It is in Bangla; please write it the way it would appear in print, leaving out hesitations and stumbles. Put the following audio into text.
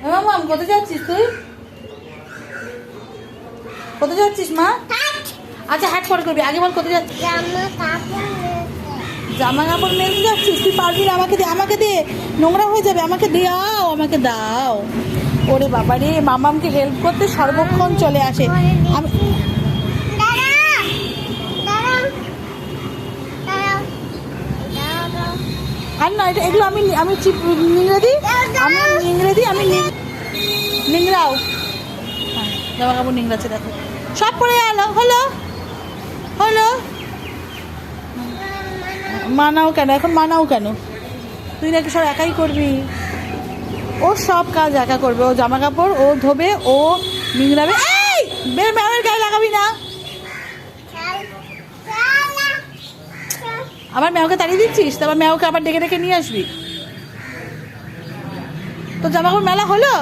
মাম কোথায় যাচ্ছিস তুই? কোথায় যাচ্ছিস মা? আচ্ছা হ্যাট পরে করবি, আগে বল কোথায় যাচ্ছিস? জামা কাপড় মেলতে যাচ্ছিস? তুই পারবি না, আমাকে দে, আমাকে দে, নোংরা হয়ে যাবে, আমাকে দাও, আমাকে দাও। ওরে বাবা রে, মামামকে হেল্প করতে সর্বক্ষণ চলে আসে। আমি আর না, এটা এগুলো আমি আমি নিংড়ে আমি নিংড়াও। হ্যাঁ, জামা কাপড় নিংড়াচ্ছে, দেখো সব পরে এলো। হলো হলো, মানাও কেন এখন? মানাও কেন? তুই নাকি সব একাই করবি? ও সব কাজ একা করবে, ও জামা কাপড় ও ধোবে, ও নিংড়াবে। এই বের, ম্যামের গায়ে লাগাবি না। আবার ম্যাওকে তাড়িয়ে দিচ্ছিস, তারপর ম্যাওকে আবার ডেকে ডেকে নিয়ে আসবি। তো জামা কাপড় মেলা হলো?